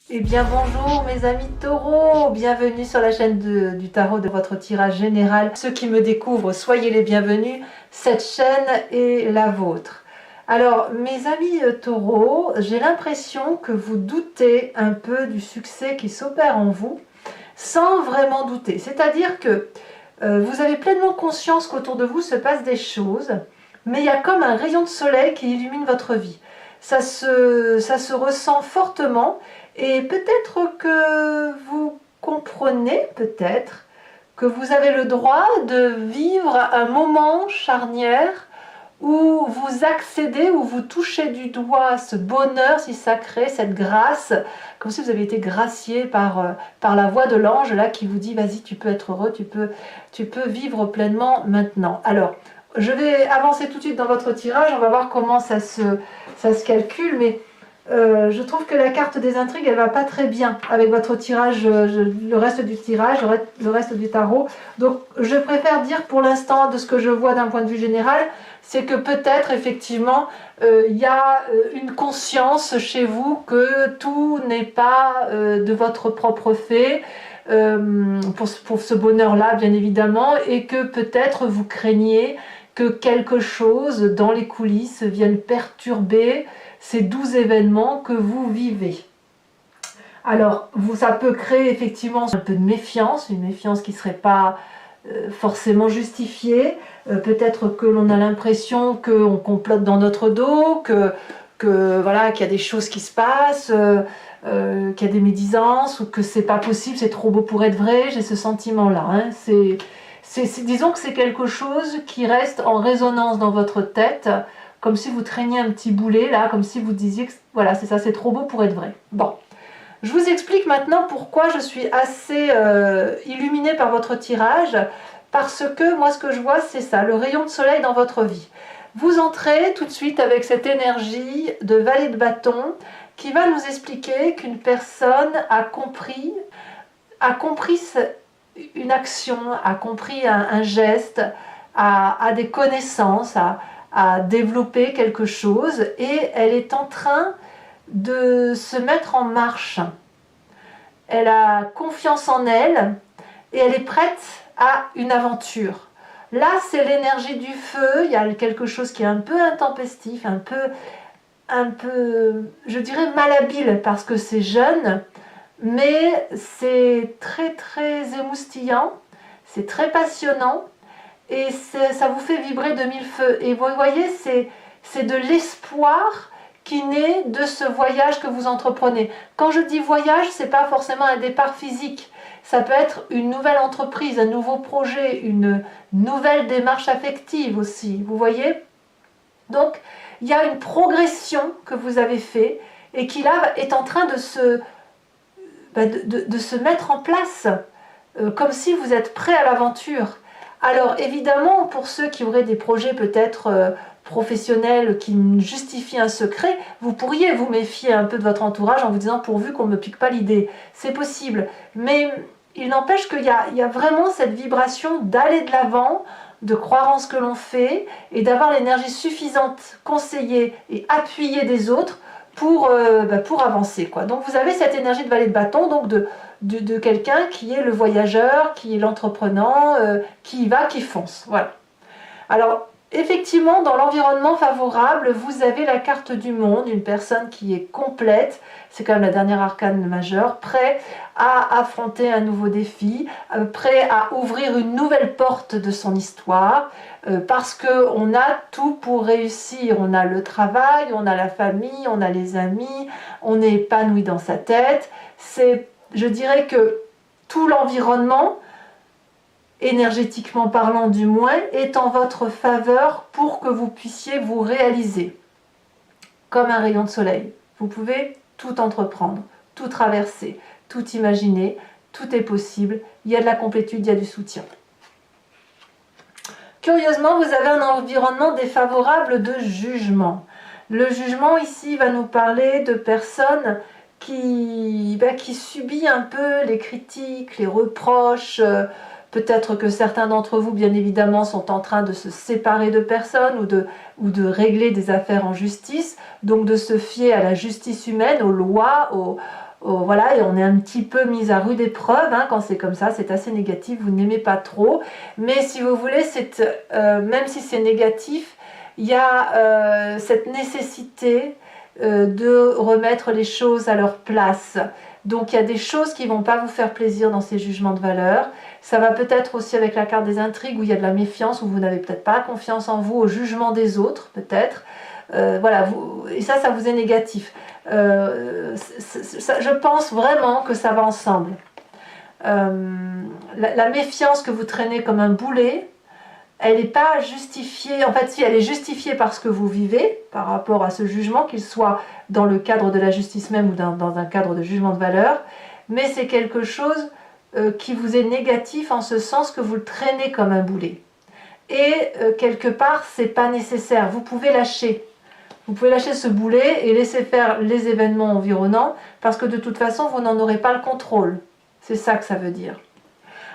Eh bien bonjour mes amis taureaux, bienvenue sur la chaîne du tarot de votre tirage général. Ceux qui me découvrent, soyez les bienvenus, cette chaîne est la vôtre. Alors mes amis taureaux, j'ai l'impression que vous doutez un peu du succès qui s'opère en vous, sans vraiment douter. C'est-à-dire que vous avez pleinement conscience qu'autour de vous se passent des choses, mais il y a comme un rayon de soleil qui illumine votre vie. Ça se ressent fortement. Et peut-être que vous comprenez, peut-être, que vous avez le droit de vivre un moment charnière où vous accédez, où vous touchez du doigt ce bonheur si sacré, cette grâce, comme si vous aviez été gracié par la voix de l'ange là qui vous dit vas-y, tu peux être heureux, tu peux vivre pleinement maintenant. Alors, je vais avancer tout de suite dans votre tirage, on va voir comment ça se calcule, mais je trouve que la carte des intrigues, elle va pas très bien avec votre tirage, le reste du tirage, le reste du tarot. Donc, je préfère dire pour l'instant, de ce que je vois d'un point de vue général, c'est que peut-être, effectivement, il y a une conscience chez vous que tout n'est pas de votre propre fait, pour ce bonheur-là, bien évidemment, et que peut-être vous craignez que quelque chose dans les coulisses vienne perturber ces doux événements que vous vivez. Alors, ça peut créer effectivement un peu de méfiance, une méfiance qui ne serait pas forcément justifiée. Peut-être que l'on a l'impression qu'on complote dans notre dos, voilà, qu'il y a des choses qui se passent, qu'il y a des médisances, ou que c'est pas possible, c'est trop beau pour être vrai. J'ai ce sentiment-là. Hein. Disons que c'est quelque chose qui reste en résonance dans votre tête, comme si vous traîniez un petit boulet là, comme si vous disiez que voilà, c'est ça, c'est trop beau pour être vrai. Bon, je vous explique maintenant pourquoi je suis assez illuminée par votre tirage, parce que moi ce que je vois c'est ça, le rayon de soleil dans votre vie. Vous entrez tout de suite avec cette énergie de valet de bâton qui va nous expliquer qu'une personne a compris une action, a compris un geste, a des connaissances, à développer quelque chose et elle est en train de se mettre en marche. Elle a confiance en elle et elle est prête à une aventure. Là, c'est l'énergie du feu, il y a quelque chose qui est un peu intempestif, un peu, je dirais malhabile parce que c'est jeune, mais c'est très très émoustillant, c'est très passionnant. Et ça vous fait vibrer de mille feux. Et vous voyez, c'est de l'espoir qui naît de ce voyage que vous entreprenez. Quand je dis voyage, ce n'est pas forcément un départ physique. Ça peut être une nouvelle entreprise, un nouveau projet, une nouvelle démarche affective aussi. Vous voyez? Donc, il y a une progression que vous avez fait et qui là est en train de se mettre en place, comme si vous êtes prêt à l'aventure. Alors évidemment, pour ceux qui auraient des projets peut-être professionnels qui justifient un secret, vous pourriez vous méfier un peu de votre entourage en vous disant pourvu qu'on ne me pique pas l'idée. C'est possible, mais il n'empêche qu'il y a vraiment cette vibration d'aller de l'avant, de croire en ce que l'on fait et d'avoir l'énergie suffisante, conseillée et appuyée des autres pour avancer, quoi. Donc vous avez cette énergie de valet de bâton, donc de quelqu'un qui est le voyageur, qui est l'entreprenant, qui y va, qui fonce. Voilà. Alors, effectivement, dans l'environnement favorable, vous avez la carte du monde, une personne qui est complète, c'est quand même la dernière arcane majeure, prêt à affronter un nouveau défi, prêt à ouvrir une nouvelle porte de son histoire, parce qu'on a tout pour réussir. On a le travail, on a la famille, on a les amis, on est épanoui dans sa tête. Je dirais que tout l'environnement, énergétiquement parlant du moins, est en votre faveur pour que vous puissiez vous réaliser. Comme un rayon de soleil. Vous pouvez tout entreprendre, tout traverser, tout imaginer, tout est possible. Il y a de la complétude, il y a du soutien. Curieusement, vous avez un environnement défavorable de jugement. Le jugement ici va nous parler de personnes qui subissent un peu les critiques, les reproches. Peut-être que certains d'entre vous, bien évidemment, sont en train de se séparer de personnes ou de régler des affaires en justice, donc de se fier à la justice humaine, aux lois, voilà, et on est un petit peu mis à rude épreuve, hein, quand c'est comme ça, c'est assez négatif, vous n'aimez pas trop, mais si vous voulez, même si c'est négatif, il y a cette nécessité de remettre les choses à leur place. Donc il y a des choses qui ne vont pas vous faire plaisir dans ces jugements de valeur. Ça va peut-être aussi avec la carte des intrigues où il y a de la méfiance, où vous n'avez peut-être pas confiance en vous, au jugement des autres peut-être. Voilà, et ça vous est négatif. Je pense vraiment que ça va ensemble. La méfiance que vous traînez comme un boulet, elle n'est pas justifiée, en fait si elle est justifiée par ce que vous vivez, par rapport à ce jugement, qu'il soit dans le cadre de la justice même ou dans un cadre de jugement de valeur, mais c'est quelque chose qui vous est négatif en ce sens que vous le traînez comme un boulet. Et quelque part, c'est pas nécessaire, vous pouvez lâcher. Vous pouvez lâcher ce boulet et laisser faire les événements environnants, parce que de toute façon, vous n'en aurez pas le contrôle. C'est ça que ça veut dire.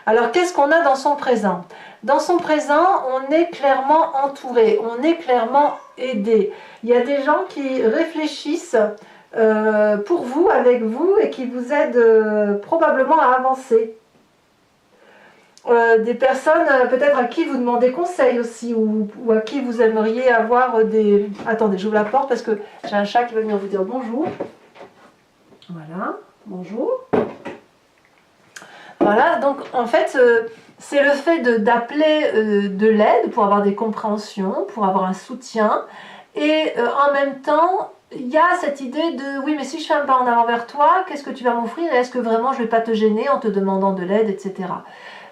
Alors, qu'est-ce qu'on a dans son présent? Dans son présent, on est clairement entouré, on est clairement aidé. Il y a des gens qui réfléchissent pour vous, avec vous, et qui vous aident probablement à avancer. Des personnes peut-être à qui vous demandez conseil aussi, ou à qui vous aimeriez avoir des... Attendez, j'ouvre la porte parce que j'ai un chat qui va venir vous dire bonjour. Voilà, bonjour. Voilà, donc en fait, c'est le fait d'appeler de l'aide pour avoir des compréhensions, pour avoir un soutien, et en même temps, il y a cette idée de oui, mais si je fais un pas en avant vers toi, qu'est-ce que tu vas m'offrir et est-ce que vraiment je ne vais pas te gêner en te demandant de l'aide, etc.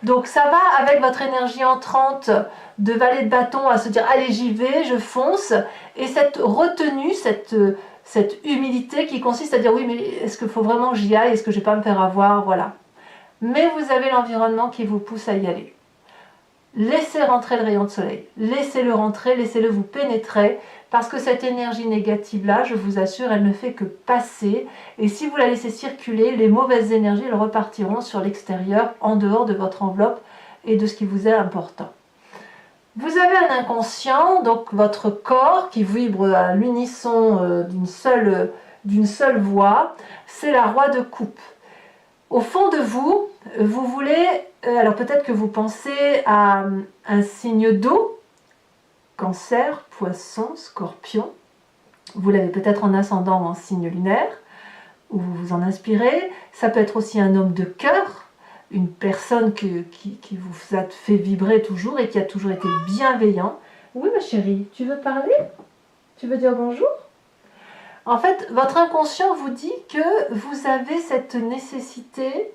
Donc ça va avec votre énergie entrante de valet de bâton à se dire allez j'y vais, je fonce, et cette retenue, cette humilité qui consiste à dire oui, mais est-ce qu'il faut vraiment que j'y aille, est-ce que je ne vais pas me faire avoir, voilà. Mais vous avez l'environnement qui vous pousse à y aller. Laissez rentrer le rayon de soleil, laissez-le rentrer, laissez-le vous pénétrer, parce que cette énergie négative-là, je vous assure, elle ne fait que passer, et si vous la laissez circuler, les mauvaises énergies, elles repartiront sur l'extérieur, en dehors de votre enveloppe et de ce qui vous est important. Vous avez un inconscient, donc votre corps qui vibre à l'unisson d'une seule voix, c'est la roi de coupe. Au fond de vous, vous voulez, alors peut-être que vous pensez à un signe d'eau, Cancer, Poisson, Scorpion. Vous l'avez peut-être en ascendant ou en signe lunaire, où vous vous en inspirez. Ça peut être aussi un homme de cœur, une personne qui vous a fait vibrer toujours et qui a toujours été bienveillant. Oui ma chérie, tu veux parler? Tu veux dire bonjour? En fait, votre inconscient vous dit que vous avez cette nécessité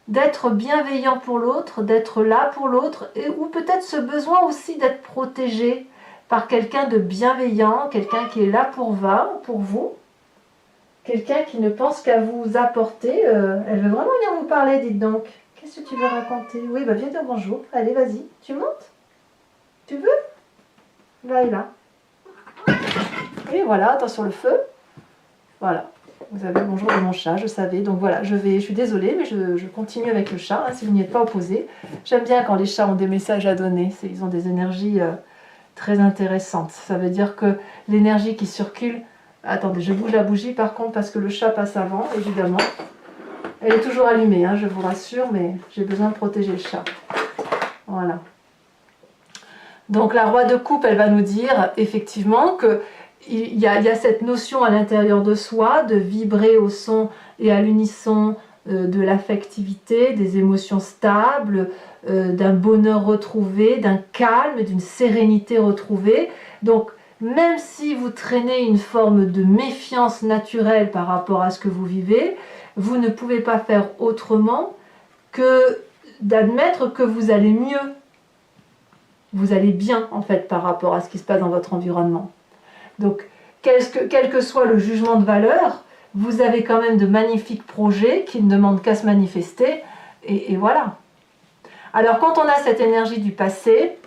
d'être bienveillant pour l'autre, d'être là pour l'autre, ou peut-être ce besoin aussi d'être protégé par quelqu'un de bienveillant, quelqu'un qui est là pour vous, quelqu'un qui ne pense qu'à vous apporter. Elle veut vraiment venir vous parler, dites donc. Qu'est-ce que tu veux raconter? Oui, bah viens dire bonjour. Allez, vas-y. Tu montes? Tu veux? Là et là. Et voilà, attention le feu. Voilà. Vous avez le bonjour de mon chat, je savais. Donc voilà, je suis désolée, mais je continue avec le chat, hein, si vous n'y êtes pas opposé. J'aime bien quand les chats ont des messages à donner. Ils ont des énergies très intéressantes. Ça veut dire que l'énergie qui circule... Attendez, je bouge la bougie par contre parce que le chat passe avant, évidemment. Elle est toujours allumée, hein, je vous rassure, mais j'ai besoin de protéger le chat. Voilà. Donc la roi de coupe, elle va nous dire effectivement que il y a cette notion à l'intérieur de soi de vibrer au son et à l'unisson de l'affectivité, des émotions stables, d'un bonheur retrouvé, d'un calme, d'une sérénité retrouvée. Donc même si vous traînez une forme de méfiance naturelle par rapport à ce que vous vivez, vous ne pouvez pas faire autrement que d'admettre que vous allez mieux. Vous allez bien en fait par rapport à ce qui se passe dans votre environnement. Donc, quel que soit le jugement de valeur, vous avez quand même de magnifiques projets qui ne demandent qu'à se manifester, et voilà. Alors, quand on a cette énergie du passé,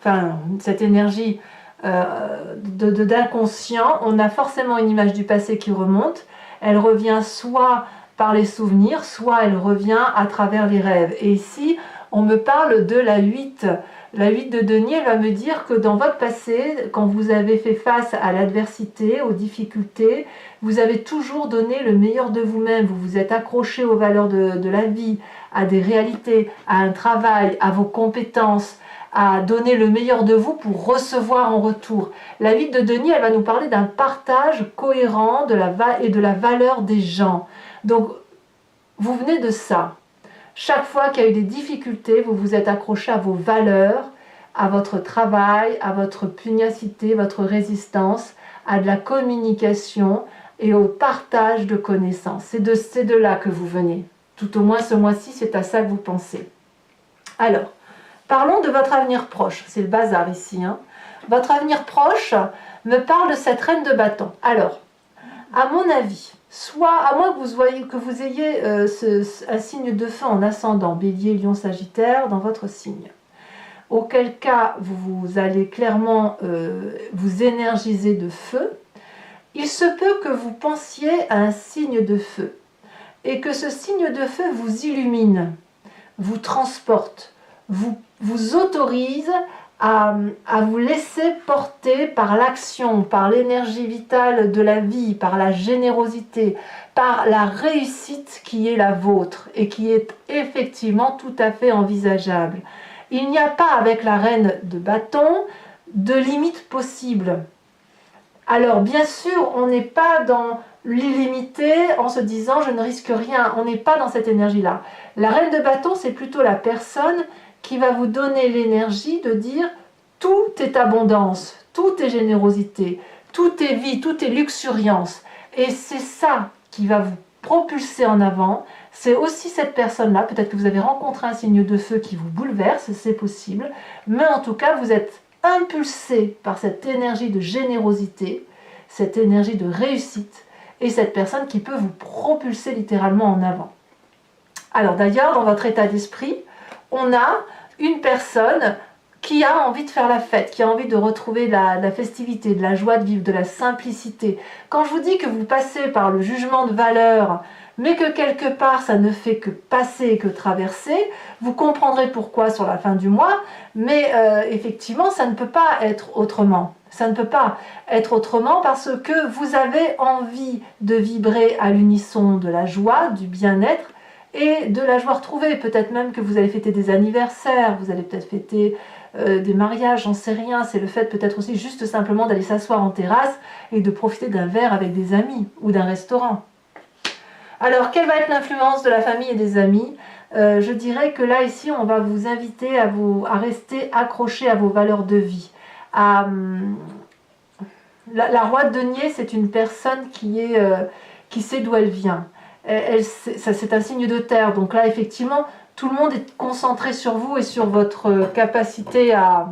enfin, cette énergie d'inconscient, on a forcément une image du passé qui remonte. Elle revient soit par les souvenirs, soit elle revient à travers les rêves. Et ici, on me parle de la 8 La 8 de denier, elle va me dire que dans votre passé, quand vous avez fait face à l'adversité, aux difficultés, vous avez toujours donné le meilleur de vous-même. Vous vous êtes accroché aux valeurs de la vie, à des réalités, à un travail, à vos compétences, à donner le meilleur de vous pour recevoir en retour. La 8 de denier, elle va nous parler d'un partage cohérent et de la valeur des gens. Donc, vous venez de ça. Chaque fois qu'il y a eu des difficultés, vous vous êtes accroché à vos valeurs, à votre travail, à votre pugnacité, votre résistance, à de la communication et au partage de connaissances. C'est de là que vous venez. Tout au moins ce mois-ci, c'est à ça que vous pensez. Alors, parlons de votre avenir proche. C'est le bazar ici. Votre avenir proche me parle de cette reine de bâton. Alors, à mon avis, soit à moins que vous ayez un signe de feu en ascendant, bélier, lion, sagittaire, dans votre signe. Auquel cas, vous allez clairement vous énergiser de feu. Il se peut que vous pensiez à un signe de feu et que ce signe de feu vous illumine, vous transporte, vous autorise à vous laisser porter par l'action, par l'énergie vitale de la vie, par la générosité, par la réussite qui est la vôtre et qui est effectivement tout à fait envisageable. Il n'y a pas avec la reine de bâton de limite possible. Alors bien sûr, on n'est pas dans l'illimité en se disant je ne risque rien, on n'est pas dans cette énergie-là. La reine de bâton, c'est plutôt la personne qui va vous donner l'énergie de dire tout est abondance, tout est générosité, tout est vie, tout est luxuriance. Et c'est ça qui va vous propulser en avant. C'est aussi cette personne-là, peut-être que vous avez rencontré un signe de feu qui vous bouleverse, c'est possible, mais en tout cas vous êtes impulsé par cette énergie de générosité, cette énergie de réussite, et cette personne qui peut vous propulser littéralement en avant. Alors d'ailleurs, dans votre état d'esprit, on a une personne qui a envie de faire la fête, qui a envie de retrouver la festivité, de la joie de vivre, de la simplicité. Quand je vous dis que vous passez par le jugement de valeur, mais que quelque part ça ne fait que passer, que traverser, vous comprendrez pourquoi sur la fin du mois, mais effectivement ça ne peut pas être autrement. Ça ne peut pas être autrement parce que vous avez envie de vibrer à l'unisson de la joie, du bien-être et de la joie retrouvée. Peut-être même que vous allez fêter des anniversaires, vous allez peut-être fêter des mariages, j'en sais rien. C'est le fait peut-être aussi juste simplement d'aller s'asseoir en terrasse et de profiter d'un verre avec des amis ou d'un restaurant. Alors, quelle va être l'influence de la famille et des amis? Je dirais que là, ici, on va vous inviter à rester accroché à vos valeurs de vie. La roi de denier, c'est une personne qui sait d'où elle vient. C'est un signe de terre, donc là, effectivement, tout le monde est concentré sur vous et sur votre capacité à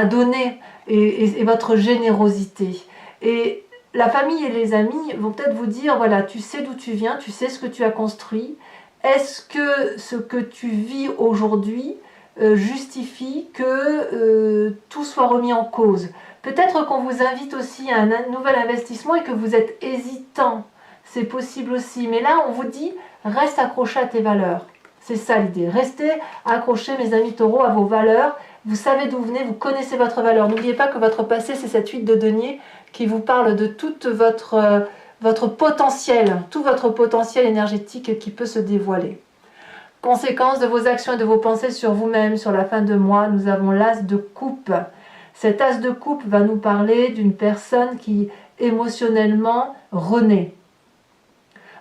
donner et votre générosité. Et la famille et les amis vont peut-être vous dire, voilà, tu sais d'où tu viens, tu sais ce que tu as construit. Est-ce que ce que tu vis aujourd'hui justifie que tout soit remis en cause? Peut-être qu'on vous invite aussi à un nouvel investissement et que vous êtes hésitant. C'est possible aussi. Mais là, on vous dit, reste accroché à tes valeurs. C'est ça l'idée. Restez accrochés, mes amis taureaux, à vos valeurs. Vous savez d'où vous venez, vous connaissez votre valeur. N'oubliez pas que votre passé, c'est cette 8 de denier qui vous parle de tout votre potentiel, tout votre potentiel énergétique qui peut se dévoiler. Conséquence de vos actions et de vos pensées sur vous-même, sur la fin de mois, nous avons l'as de coupe. Cet as de coupe va nous parler d'une personne qui émotionnellement renaît.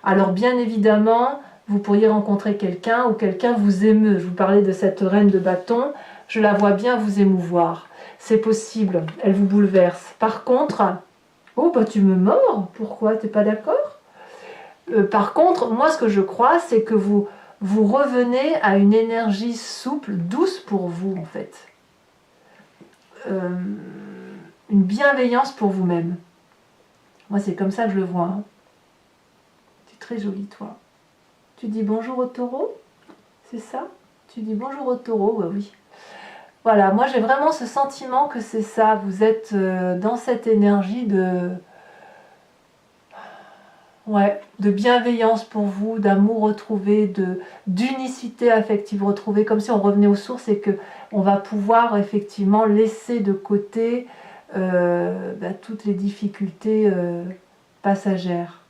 Alors bien évidemment, vous pourriez rencontrer quelqu'un ou quelqu'un vous émeut. Je vous parlais de cette reine de bâton, je la vois bien vous émouvoir. C'est possible, elle vous bouleverse. Par contre, oh bah tu me mords, pourquoi, t'es pas d'accord? Par contre, moi ce que je crois, c'est que vous revenez à une énergie souple, douce pour vous en fait. Une bienveillance pour vous-même. Moi c'est comme ça que je le vois. Hein. Tu es très jolie toi. Tu dis bonjour au taureau? C'est ça? Tu dis bonjour au taureau? Ouais, oui. Voilà, moi j'ai vraiment ce sentiment que c'est ça. Vous êtes dans cette énergie de Ouais, de bienveillance pour vous, d'amour retrouvé, d'unicité affective retrouvée, comme si on revenait aux sources et que on va pouvoir effectivement laisser de côté toutes les difficultés passagères.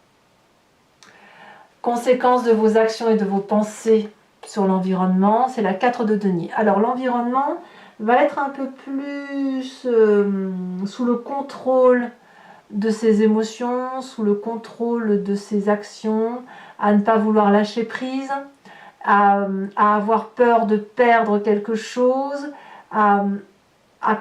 Conséquence de vos actions et de vos pensées sur l'environnement, c'est la 4 de denier. Alors l'environnement va être un peu plus sous le contrôle de ses émotions, sous le contrôle de ses actions, à ne pas vouloir lâcher prise, à avoir peur de perdre quelque chose, à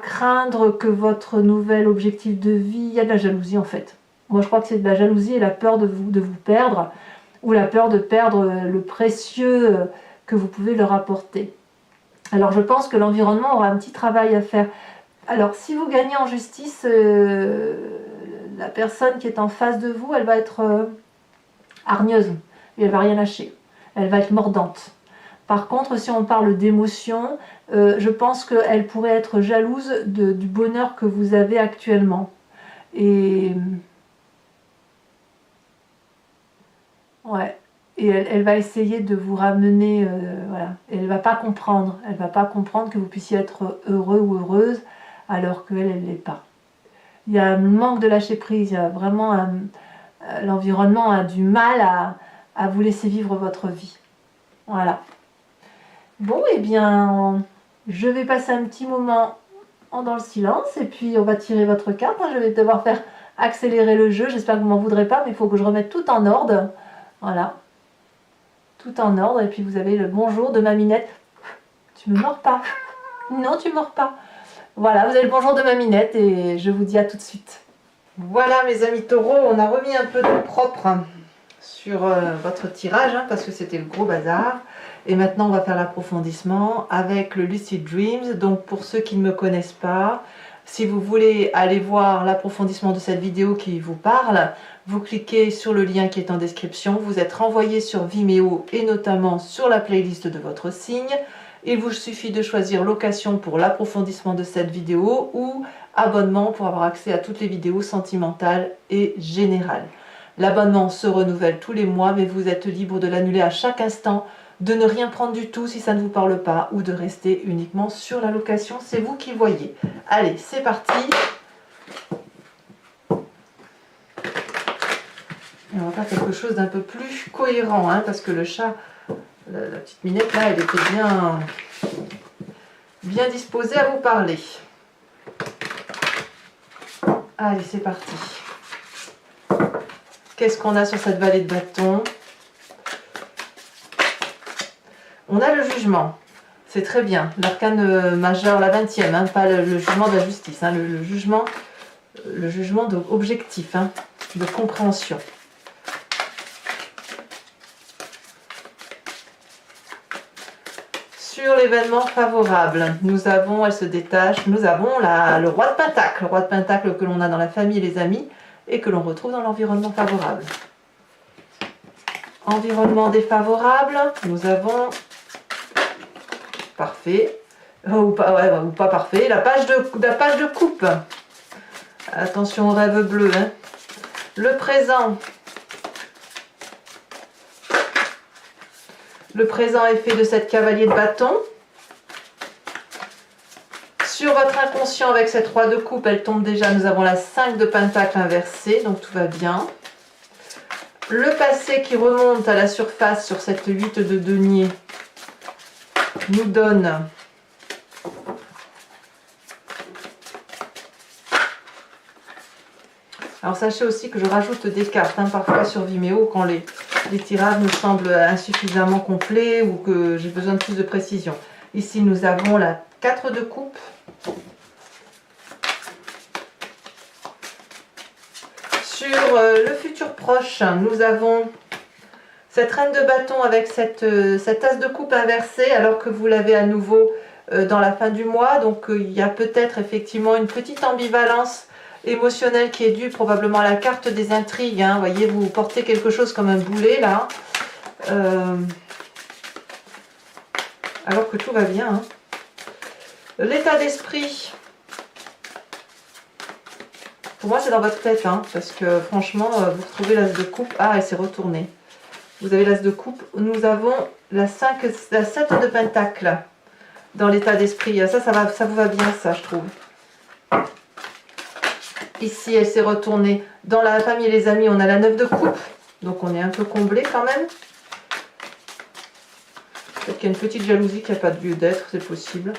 craindre que votre nouvel objectif de vie, il y a de la jalousie en fait. Moi je crois que c'est de la jalousie et la peur de vous perdre, ou la peur de perdre le précieux que vous pouvez leur apporter. Alors je pense que l'environnement aura un petit travail à faire. Alors si vous gagnez en justice, la personne qui est en face de vous, elle va être hargneuse, et elle va rien lâcher. Elle va être mordante. Par contre, si on parle d'émotion, je pense qu'elle pourrait être jalouse du bonheur que vous avez actuellement. Et ouais. Et elle va essayer de vous ramener, voilà. Et elle va pas comprendre. Elle va pas comprendre que vous puissiez être heureux ou heureuse alors qu'elle, elle l'est pas. Il y a un manque de lâcher prise. Il y a vraiment l'environnement a du mal à vous laisser vivre votre vie. Voilà. Bon, eh bien, je vais passer un petit moment dans le silence et puis on va tirer votre carte. Je vais devoir faire accélérer le jeu. J'espère que vous m'en voudrez pas, mais il faut que je remette tout en ordre. Voilà. Tout en ordre. Et puis vous avez le bonjour de Maminette. Tu me mords pas. Non, tu mords pas. Voilà, vous avez le bonjour de Maminette et je vous dis à tout de suite. Voilà mes amis taureaux, on a remis un peu de propre sur votre tirage parce que c'était le gros bazar. Et maintenant on va faire l'approfondissement avec le Lucid Dreams. Donc pour ceux qui ne me connaissent pas, si vous voulez aller voir l'approfondissement de cette vidéo qui vous parle, vous cliquez sur le lien qui est en description, vous êtes renvoyé sur Vimeo et notamment sur la playlist de votre signe. Il vous suffit de choisir location pour l'approfondissement de cette vidéo ou abonnement pour avoir accès à toutes les vidéos sentimentales et générales. L'abonnement se renouvelle tous les mois, mais vous êtes libre de l'annuler à chaque instant, de ne rien prendre du tout si ça ne vous parle pas ou de rester uniquement sur la location. C'est vous qui voyez. Allez, c'est parti. Et on va faire quelque chose d'un peu plus cohérent, parce que le chat, la petite Minette là, elle était bien disposée à vous parler. Allez, c'est parti. Qu'est-ce qu'on a sur cette vallée de bâton? On a le jugement. C'est très bien. L'arcane majeur, la 20e, pas le jugement de la justice, le jugement objectif, de compréhension. Sur l'événement favorable, nous avons, elle se détache, nous avons le roi de Pentacle. Le roi de Pentacle que l'on a dans la famille et les amis et que l'on retrouve dans l'environnement favorable. Environnement défavorable, nous avons parfait, ou pas parfait, la page de coupe. Attention au rêve bleu. Le présent. Le présent est fait de cette cavalier de bâton. Sur votre inconscient avec cette roi de coupe, elle tombe déjà. Nous avons la 5 de pentacle inversée, donc tout va bien. Le passé qui remonte à la surface sur cette 8 de denier nous donne alors sachez aussi que je rajoute des cartes parfois sur Vimeo quand les tirages me semblent insuffisamment complets ou que j'ai besoin de plus de précision. Ici nous avons la 4 de coupe. Sur le futur proche, nous avons cette reine de bâton avec cette as de coupe inversée alors que vous l'avez à nouveau dans la fin du mois. Donc il y a peut-être effectivement une petite ambivalence émotionnelle qui est due probablement à la carte des intrigues. Vous voyez, vous portez quelque chose comme un boulet là. Alors que tout va bien. L'état d'esprit Pour moi, c'est dans votre tête, hein, parce que franchement, vous retrouvez l'as de coupe. Ah, elle s'est retournée. Vous avez l'as de coupe. Nous avons la 7 de pentacle dans l'état d'esprit. Ça vous va bien, ça, je trouve. Ici, elle s'est retournée. Dans la famille et les amis, on a la 9 de coupe. Donc, on est un peu comblé quand même. Peut-être qu'il y a une petite jalousie qui n'a pas de lieu d'être, c'est possible.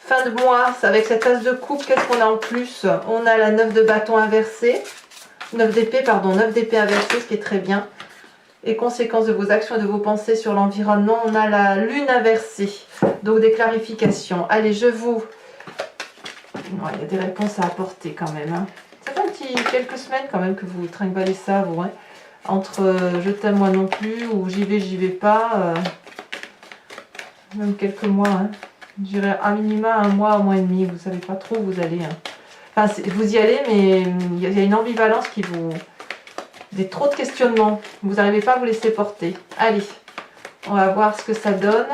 Fin de mois, avec cette as de coupe, qu'est-ce qu'on a en plus? On a la 9 de bâton inversée. 9 d'épée, pardon, 9 d'épée inversée, ce qui est très bien. Et conséquences de vos actions et de vos pensées sur l'environnement, on a la lune inversée. Donc, des clarifications. Allez, je vous... Ouais, il y a des réponses à apporter quand même. Hein. Ça fait quelques semaines quand même que vous trinquez ça, vous. Hein. Entre je t'aime moi non plus ou j'y vais pas. Même quelques mois. Hein. Je dirais à minima un mois et demi. Vous savez pas trop où vous allez. Hein. Enfin, vous y allez, mais il y a une ambivalence qui vous... trop de questionnements. Vous n'arrivez pas à vous laisser porter. Allez, on va voir ce que ça donne.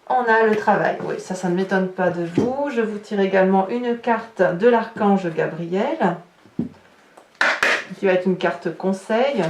On a le travail. Oui, ça ne m'étonne pas de vous. Je vous tire également une carte de l'archange Gabriel, qui va être une carte conseil.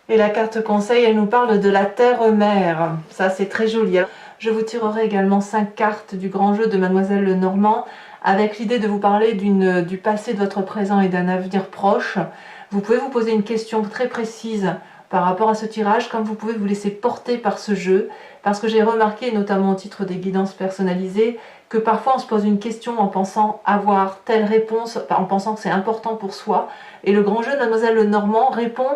Et la carte conseil, elle nous parle de la terre-mère. Ça, c'est très joli. Alors, je vous tirerai également 5 cartes du grand jeu de Mademoiselle Lenormand, avec l'idée de vous parler du passé de votre présent et d'un avenir proche. Vous pouvez vous poser une question très précise par rapport à ce tirage, comme vous pouvez vous laisser porter par ce jeu, parce que j'ai remarqué, notamment au titre des guidances personnalisées, que parfois on se pose une question en pensant avoir telle réponse, en pensant que c'est important pour soi, et le grand jeu de Mademoiselle Lenormand répond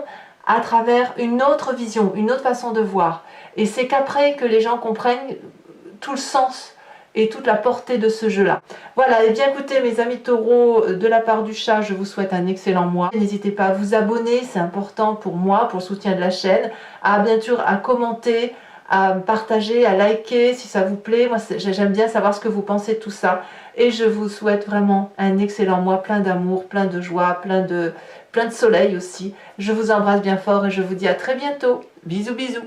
à travers une autre vision, une autre façon de voir. Et c'est qu'après que les gens comprennent tout le sens et toute la portée de ce jeu-là. Voilà, et bien écoutez mes amis taureaux, de la part du chat, je vous souhaite un excellent mois. N'hésitez pas à vous abonner, c'est important pour moi, pour le soutien de la chaîne, à bien sûr à commenter, à partager, à liker si ça vous plaît. Moi, j'aime bien savoir ce que vous pensez de tout ça. Et je vous souhaite vraiment un excellent mois, plein d'amour, plein de joie, plein de soleil aussi. Je vous embrasse bien fort et je vous dis à très bientôt. Bisous, bisous.